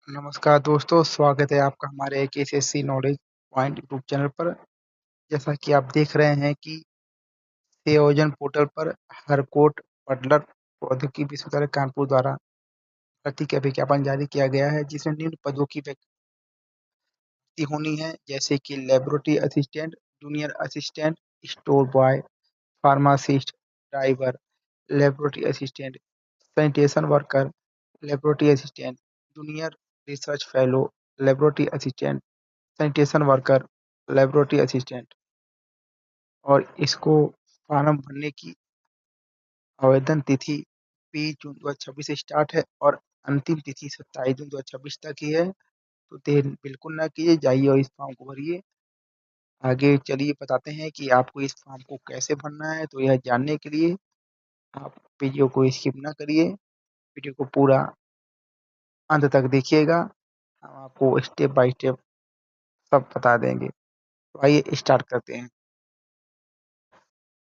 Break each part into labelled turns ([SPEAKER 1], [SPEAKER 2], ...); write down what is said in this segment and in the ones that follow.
[SPEAKER 1] नमस्कार दोस्तों, स्वागत है आपका हमारे एक SSC knowledge point YouTube channel पर। जैसा कि आप देख रहे हैं कि सेओजन पोर्टल पर हरकोट बटलर प्रौद्योगिकी विश्वविद्यालय कानपुर द्वारा भर्ती का विज्ञापन जारी किया गया है, जिसमें निम्न पदों की भर्ती होनी है, जैसे कि laboratory assistant, junior assistant, store boy, pharmacist, driver, laboratory assistant, sanitation worker, laboratory assistant, junior research fellow, laboratory assistant, sanitation worker, laboratory assistant. और इसको फॉर्म भरने की आवेदन तिथि 20 जून 2026 से स्टार्ट है और अंतिम तिथि 27 जून 2026 तक ही है। तो देर बिल्कुल ना कीजिए, जाइए और इस फॉर्म को भरिए। आगे चलिए बताते हैं कि आपको इस फॉर्म को कैसे भरना है। तो यह जानने के लिए आप वीडियो को स्किप ना करिए, वीडियो को पूरा अंत तक देखिएगा। हम आपको स्टेप बाय स्टेप सब बता देंगे। तो आइए स्टार्ट करते हैं।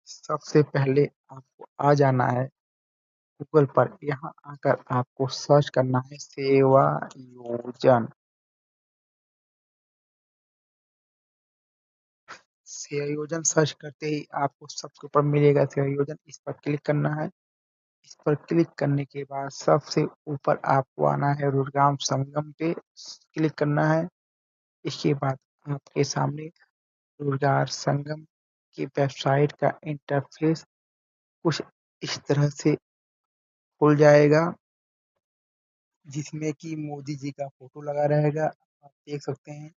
[SPEAKER 1] सबसे पहले आपको आ जाना है गूगल पर। यहाँ आकर आपको सर्च करना है सेवा योजन। सेवा योजन सर्च करते ही आपको सबसे ऊपर मिलेगा सेवा योजन, इस पर क्लिक करना है। इस पर क्लिक करने के बाद सबसे ऊपर आपको आना है रुद्रग्राम संगम पे क्लिक करना है। इसके बाद आपके सामने रुद्रग्राम संगम की वेबसाइट का इंटरफेस कुछ इस तरह से खुल जाएगा, जिसमें कि मोदी जी का फोटो लगा रहेगा। आप देख सकते हैं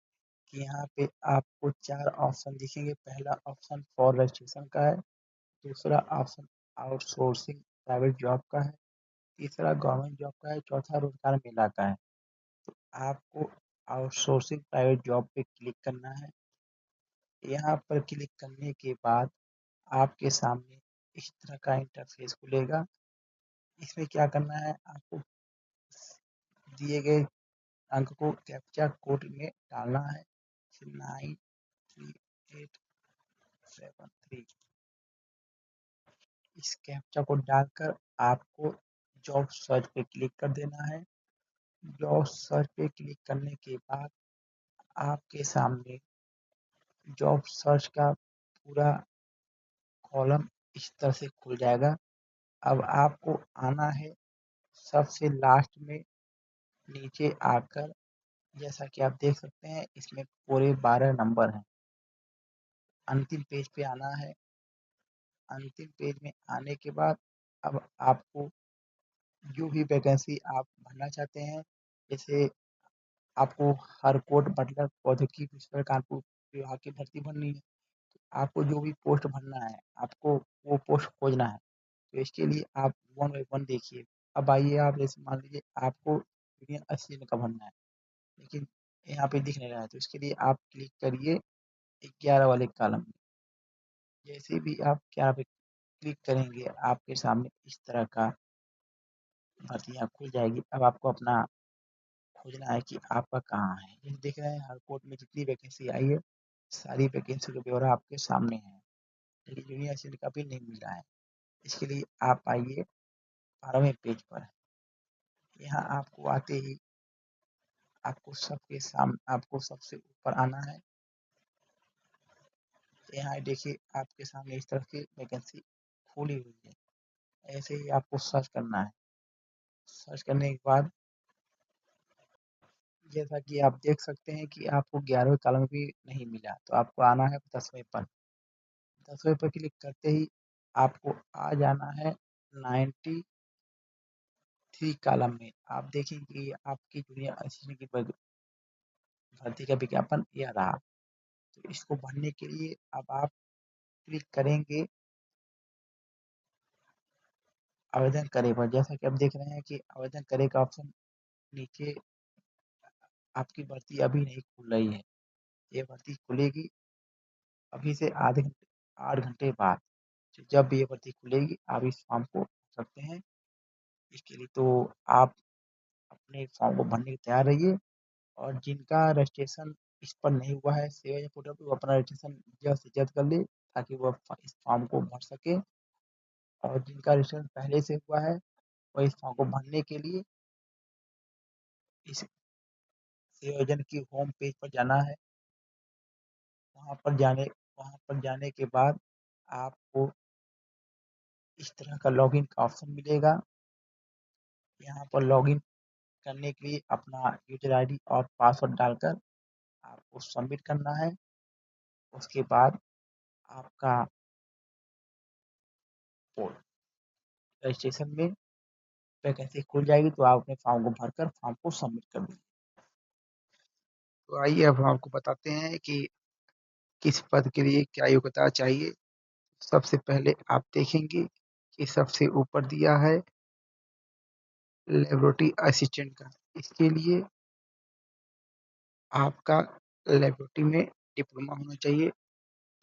[SPEAKER 1] कि यहाँ पे आपको 4 ऑप्शन दिखेंगे। पहला ऑप्शन फॉर रजिस्ट्रेशन का है, दूसरा ऑप्शन आउटसोर्सिंग प्राइवेट जॉब का है, तीसरा गवर्नमेंट जॉब का है, चौथा रोजगार मेला का है। तो आपको आउटसोर्सिंग प्राइवेट जॉब पे क्लिक करना है। यहाँ पर क्लिक करने के बाद आपके सामने इस तरह का इंटरफेस खुलेगा। इसमें क्या करना है, आपको दिए गए अंक को कैप्चा कोड में डालना है 9387 इस कैप्चा को डालकर आपको जॉब सर्च पे क्लिक कर देना है। जॉब सर्च पे क्लिक करने के बाद आपके सामने जॉब सर्च का पूरा कॉलम इस तरह से खुल जाएगा। अब आपको आना है सबसे लास्ट में नीचे आकर, जैसा कि आप देख सकते हैं इसमें पूरे 12 नंबर हैं। अंतिम पेज पे आना है। अंतिम पेज में आने के बाद अब आपको जो भी वैकेंसी आप भरना चाहते हैं, जैसे आपको हरकोट बटलर प्रौद्योगिकी विश्वविद्यालय कानपुर विभाग की भर्ती भरनी है, आपको जो भी पोस्ट भरना है आपको वो पोस्ट खोजना है। तो इसके लिए आप वन बाई वन देखिए। अब आइए, आप जैसे मान लीजिए आपको यूनियन असिस्टेंट का भरना है, लेकिन यहाँ पे दिख नहीं रहा है, तो इसके लिए आप क्लिक करिए 11 वाले कॉलम में। जैसे भी आप 11 पे क्लिक करेंगे आपके सामने इस तरह का भर्तियाँ खुल जाएगी। अब आपको अपना खोजना है कि आपका कहाँ है। जैसे देख रहे हैं हर कोर्ट में जितनी वैकेंसी आई है, सारी वैकेंसी का ब्यौरा आपके सामने है, लेकिन जूनियर असिस्टेंट का भी नहीं मिल रहा है। इसके लिए आप आइए 12वें पेज पर। यहाँ आपको आते ही आपको सबसे ऊपर आना है। यहाँ देखिए आपके सामने इस तरह की वैकेंसी खुली हुई है। ऐसे ही आपको सर्च करना है। सर्च करने के बाद जैसा कि आप देख सकते हैं कि आपको 11वें कॉलम भी नहीं मिला, तो आपको आना है 10वें पर। 10वें पर क्लिक करते ही आपको आ जाना है 93 कॉलम में। आप देखेंगे कि आपकी जूनियर असिस्टेंट की भर्ती का विज्ञापन यह रहा। तो इसको भरने के लिए अब आप क्लिक करेंगे आवेदन करें पर। जैसा कि आप देख रहे हैं कि आवेदन करें का ऑप्शन नीचे, आपकी भर्ती अभी नहीं खुल रही है। ये भर्ती खुलेगी अभी से आधे घंटे 8 घंटे बाद। तो जब भी ये भर्ती खुलेगी आप इस फॉर्म को भर सकते हैं। इसके लिए तो आप अपने फॉर्म को भरने के तैयार रहिए, और जिनका रजिस्ट्रेशन इस पर नहीं हुआ है सेवा या पोर्टल पर, वो अपना रजिस्ट्रेशन जल्द से जल्द कर ले, ताकि वो इस फॉर्म को भर सके। और जिनका रजिस्ट्रेशन पहले से हुआ है वो इस फॉर्म को भरने के लिए इस संयोजन की होम पेज पर जाना है। वहाँ पर जाने के बाद आपको इस तरह का लॉगिन का ऑप्शन मिलेगा। यहाँ पर लॉगिन करने के लिए अपना यूज़र आईडी और पासवर्ड डालकर आपको सबमिट करना है। उसके बाद आपका वो रजिस्ट्रेशन में वैकेंसी खुल जाएगी, तो आप अपने फॉर्म को भरकर फॉर्म को सबमिट कर दीजिए। तो आइए अब हम आपको बताते हैं कि किस पद के लिए क्या योग्यता चाहिए। सबसे पहले आप देखेंगे कि सबसे ऊपर दिया है लेबोरेटरी असिस्टेंट का। इसके लिए आपका लेबोरेटरी में डिप्लोमा होना चाहिए,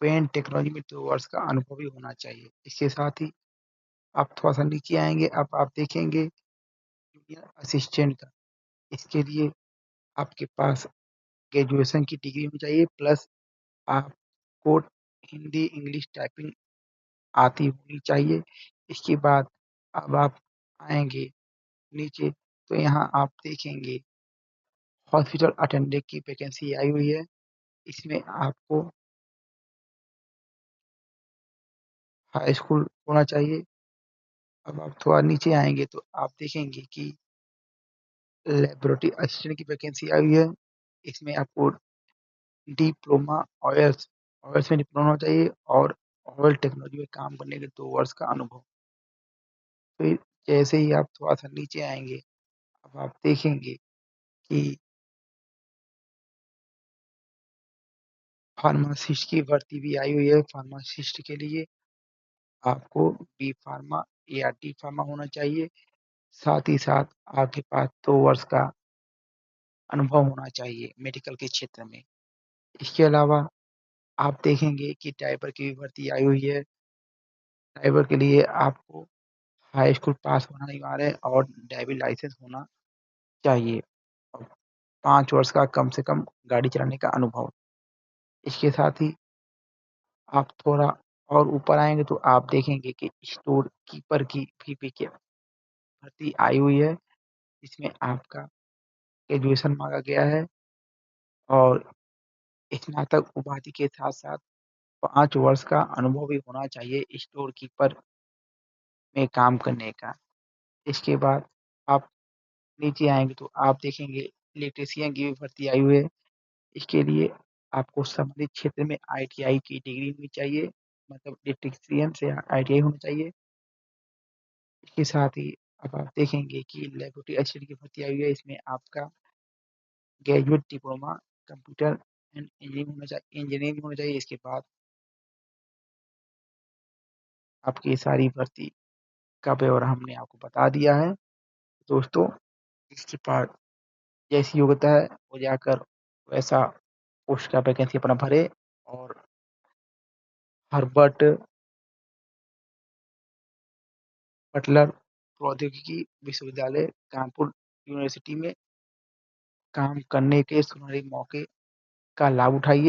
[SPEAKER 1] पेन टेक्नोलॉजी में 2 वर्ष का अनुभव भी होना चाहिए। इसके साथ ही आप थोड़ा-सा नीचे आएँगे, अब आप देखेंगे जूनियर असिस्टेंट का। इसके लिए आपके पास ग्रेजुएशन की डिग्री होनी चाहिए, प्लस आपको हिंदी, इंग्लिश टाइपिंग आती होनी चाहिए। इसके बाद अब आप आएँगे नीचे, तो यहाँ आप देखेंगे हॉस्पिटल अटेंडेंट की वैकेंसी आई हुई है। इसमें आपको हाई स्कूल होना चाहिए। अब आप थोड़ा नीचे आएँगे तो आप देखेंगे कि लेबोरेटरी असिस्टेंट की वैकेंसी आई हुई है। इसमें आपको डिप्लोमा ऑयल्स ऑयल्स में डिप्लोमा होना चाहिए और ऑयल टेक्नोलॉजी में काम करने के 2 वर्ष का अनुभव। फिर जैसे ही आप थोड़ा-सा नीचे आएँगे, अब आप देखेंगे कि फार्मासिस्ट की भर्ती भी आई हुई है। फार्मासिस्ट के लिए आपको बी फार्मा या डी फार्मा होना चाहिए। साथ ही साथ आपके पास 2 वर्ष का अनुभव होना चाहिए मेडिकल के क्षेत्र में। इसके अलावा आप देखेंगे कि ड्राइवर की भी भर्ती आई हुई है। ड्राइवर के लिए आपको हाई स्कूल पास होना अनिवार्य है और ड्राइविंग लाइसेंस होना चाहिए और 5 वर्ष का कम से कम गाड़ी चलाने का अनुभव। इसके साथ ही आप थोड़ा और ऊपर आएँगे तो आप देखेंगे कि स्टोर कीपर की भी भर्ती आई हुई है। इसमें आपका ग्रेजुएशन माँगा गया है और स्नातक उपाधि के साथ-साथ 5 वर्ष का अनुभव भी होना चाहिए स्टोर कीपर में काम करने का। इसके बाद आप नीचे आएँगे तो आप देखेंगे इलेक्ट्रीशियन की भी भर्ती आई हुई है। इसके लिए आपको संबंधित क्षेत्र में आईटीआई की डिग्री होनी चाहिए, मतलब इलेक्ट्रीशियन से आईटीआई होना चाहिए। इसके साथ ही अब आप देखेंगे कि लेबोरेटरी असिस्टेंट की भर्ती आई हुई है, इसमें आपका graduate diploma computer and engineering होना चाहिए। इसके बाद आपकी सारी भर्ती का ब्यौरा हमने आपको बता दिया है। दोस्तों, इसके बाद जैसी योग्यता है वो जाकर वैसा पोस्ट का वैकेंसी अपना भरें और हर्बर्ट बटलर प्रौद्योगिकी विश्वविद्यालय कानपुर यूनिवर्सिटी में काम करने के सुनहरे मौके का लाभ उठाइए।